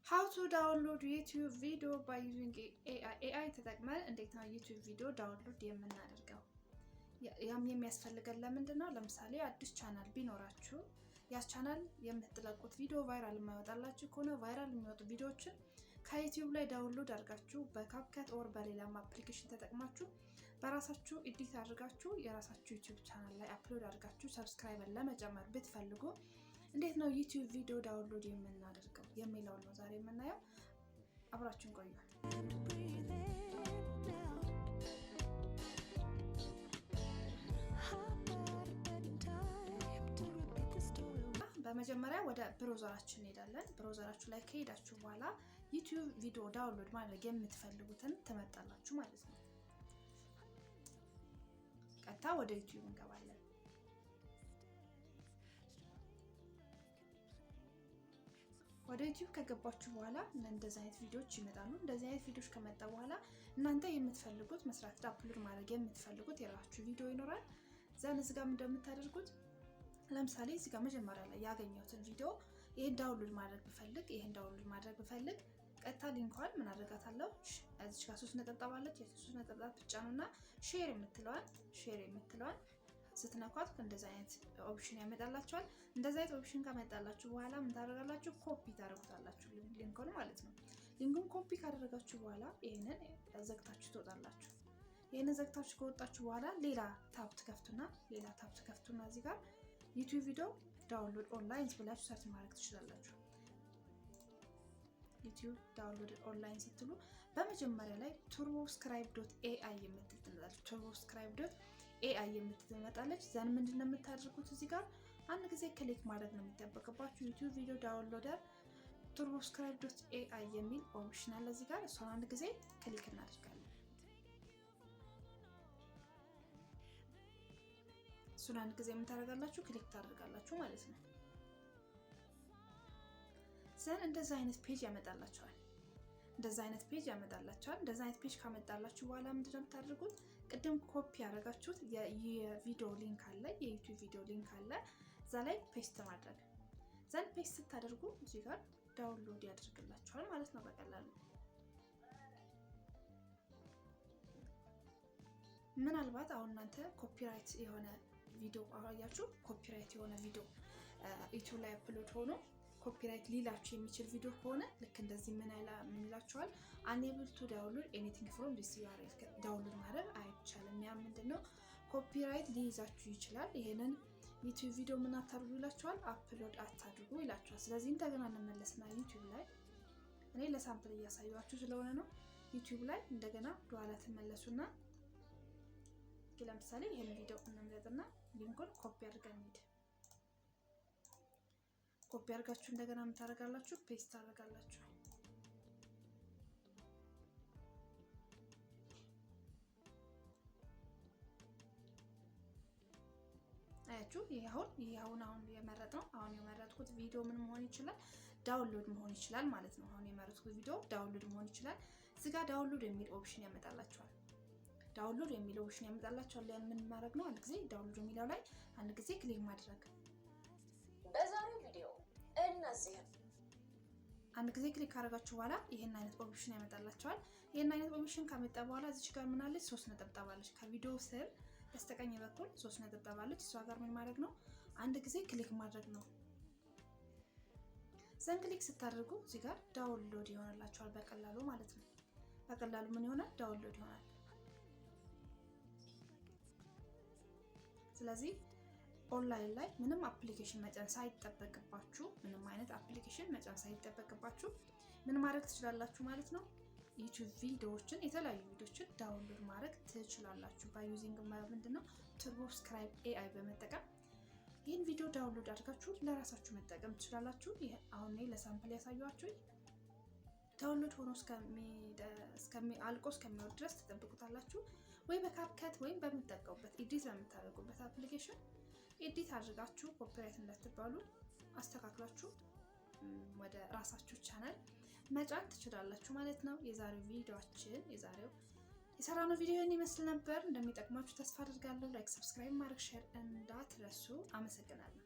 How to download YouTube video by using AI ተጠቅመን እንዴት ነው YouTube video download የምናደርገው? ያም የሚያስፈልገን ለምንድነው? ለምሳሌ አዲስ ቻናል ቢኖራችሁ ያ ቻናል የምትለቁት ቪዲዮ ቫይራል የማይወጣላችሁ ከሆነ ቫይራል የሚወጡ ቪዲዮዎችን ከዩቲዩብ ላይ ዳውንሎድ አድርጋችሁ በካፕከት ኦር በሌላም አፕሊኬሽን ተጠቅማችሁ በራሳችሁ ኤዲት አድርጋችሁ የራሳችሁ ዩቲዩብ ቻናል ላይ አፕሎድ አድርጋችሁ ሰብስክራይበር ለመጨመር ብትፈልጉ እንዴት ነው ዩቲዩብ ቪዲዮ ዳውንሎድ የምናደርገው የሚለው ነው ዛሬ የምናየው። አብራችሁን ቆዩ። በመጀመሪያ ወደ ብራውዘራችን እንሄዳለን። ብራውዘራችሁ ላይ ከሄዳችሁ በኋላ ዩቲዩብ ቪዲዮ ዳውንሎድ ማድረግ የምትፈልጉትን ትመርጣላችሁ ማለት ነው። ቀጥታ ወደ ዩቲዩብ እንገባለን። ወደ ዩቲዩብ ከገባችሁ በኋላ እንደዚህ አይነት ቪዲዮዎች ይመጣሉ። እንደዚህ አይነት ቪዲዮዎች ከመጣ በኋላ እናንተ የምትፈልጉት መስራት አፕሎድ ማድረግ የምትፈልጉት የራሳችሁ ቪዲዮ ይኖራል። ዘን እዚህ ጋር እንደምታደርጉት ለምሳሌ እዚህ ጋር መጀመሪያ ላይ ያገኘሁትን ቪዲዮ ይሄን ዳውንሎድ ማድረግ ብፈልግ ቀጥታ ሊንኳን ምን አደርጋታለሁ? እዚህ ጋር 3 ነጥብ አለች። የ3 ነጥብ ብቻውና ሼር የምትለዋን ስትነኳት እንደዚህ አይነት ኦፕሽን ያመጣላችኋል። እንደዚህ አይነት ኦፕሽን ካመጣላችሁ በኋላ ምን ታደርጋላችሁ? ኮፒ ታደርጉታላችሁ ሊንኩን ማለት ነው። ሊንኩን ኮፒ ካደረጋችሁ በኋላ ይሄንን ዘግታችሁ ትወጣላችሁ። ይሄንን ዘግታችሁ ከወጣችሁ በኋላ ሌላ ታብ ትከፍቱና እዚህ ጋር ዩቲዩብ ቪዲዮ ዳውንሎድ ኦንላይን ብላችሁ ሰርች ማድረግ ትችላላችሁ። ዩቲዩብ ዳውንሎድ ኦንላይን ስትሉ በመጀመሪያ ላይ turboscribe.ai የምትመጣለች turboscribe.ai የምትመጣለች። ዘን ምንድነው የምታደርጉት? እዚህ ጋር አንድ ጊዜ ክሊክ ማድረግ ነው የሚጠበቅባችሁ። ዩቲዩብ ቪዲዮ ዳውንሎደር turboscribe.ai የሚል ኦፕሽን አለ እዚህ ጋር። እሷን አንድ ጊዜ ክሊክ እናደርጋለን። እሱን አንድ ጊዜ የምታደርጋላችሁ ክሊክ ታደርጋላችሁ ማለት ነው። ዘን እንደዛ አይነት ፔጅ ያመጣላችኋል። እንደዛ አይነት ፔጅ ካመጣላችሁ በኋላ ምንድነው የምታደርጉት? ቅድም ኮፒ ያደረጋችሁት የቪዲዮ ሊንክ አለ፣ የዩቲዩብ ቪዲዮ ሊንክ አለ። እዛ ላይ ፔስት ማድረግ። ዘን ፔስት ስታደርጉ እዚህ ጋር ዳውንሎድ ያደርግላችኋል ማለት ነው በቀላሉ። ምናልባት አሁን እናንተ ኮፒራይት የሆነ ቪዲዮ አያችሁ፣ ኮፒራይት የሆነ ቪዲዮ ዩቲዩብ ላይ አፕሎድ ሆኖ ኮፒራይት ሊላችሁ የሚችል ቪዲዮ ከሆነ ልክ እንደዚህ ምን ይላችኋል? unable to download anything from this URL ዳውንሎድ ማድረግ አይቻልም። ያ ምንድነው? ኮፒራይት ሊይዛችሁ ይችላል። ይሄንን ዩቲዩብ ቪዲዮ ምን አታድርጉ ይላችኋል? አፕሎድ አታድርጉ ይላችኋል። ስለዚህ እንደገና እንመለስና ዩቲዩብ ላይ እኔ ለሳምፕል እያሳያችሁ ስለሆነ ነው። ዩቲዩብ ላይ እንደገና ወደኋላ ትመለሱና ለምሳሌ ይሄን ቪዲዮ እንምረጥና ሊንኩን ኮፒ አድርገን እንሂድ። ኮፒ አድርጋችሁ እንደገና ምን ታደርጋላችሁ? ፔስት ታደርጋላችሁ። አያችሁ፣ ይሄ አሁን የመረጥኩት ቪዲዮ ምን መሆን ይችላል? ዳውንሎድ መሆን ይችላል ማለት ነው። አሁን የመረጥኩት ቪዲዮ ዳውንሎድ መሆን ይችላል። እዚህ ጋር ዳውንሎድ የሚል ኦፕሽን ያመጣላችኋል። ዳውንሎድ የሚለው ኦፕሽን ያመጣላችኋል። ምን ማድረግ ነው? አንድ ጊዜ ዳውንሎድ የሚለው ላይ አንድ ጊዜ ክሊክ ማድረግ። በዛሬው ቪዲዮ አንድ ጊዜ ክሊክ ካደረጋችሁ በኋላ ይሄን አይነት ኦፕሽን ያመጣላችኋል። ይሄን አይነት ኦፕሽን ካመጣ በኋላ እዚህ ጋር ምን አለች? 3 ነጥብ አለች። ከቪዲዮ ስር በስተቀኝ በኩል 3 ነጥብ አለች። እሷ ጋር ምን ማድረግ ነው? አንድ ጊዜ ክሊክ ማድረግ ነው። ዘን ክሊክ ስታደርጉ እዚህ ጋር ዳውንሎድ ይሆንላችኋል በቀላሉ ማለት ነው። በቀላሉ ምን ይሆናል? ዳውንሎድ ይሆናል። ስለዚህ ኦንላይን ላይ ምንም አፕሊኬሽን መጫን ሳይጠበቅባችሁ ምን ማድረግ ትችላላችሁ ማለት ነው። ዩቲዩብ ቪዲዮዎችን የተለያዩ ቪዲዮዎችን ዳውንሎድ ማድረግ ትችላላችሁ በዩዚንግ ምንድነው turboscribe.ai በመጠቀም ይህን ቪዲዮ ዳውንሎድ አድርጋችሁ ለራሳችሁ መጠቀም ትችላላችሁ። ይሄ አሁን ላይ ለሳምፕል ያሳያችሁ ዳውንሎድ ሆኖ አልቆ እስከሚወርድ ድረስ ተጠብቁታላችሁ። ወይ በካፕከት ወይም በምትጠቀሙበት ኤዲት በምታደርጉበት አፕሊኬሽን ኤዲት አድርጋችሁ ኮፒራይት እንዳትባሉ አስተካክላችሁ ወደ ራሳችሁ ቻናል መጫን ትችላላችሁ ማለት ነው። የሰራነው ቪዲዮ ይመስል ነበር። እንደሚጠቅማችሁ ተስፋ አድርጋለሁ። ላይክ፣ ሰብስክራይብ ማድረግ፣ ሼር እንዳትረሱ። አመሰግናለሁ።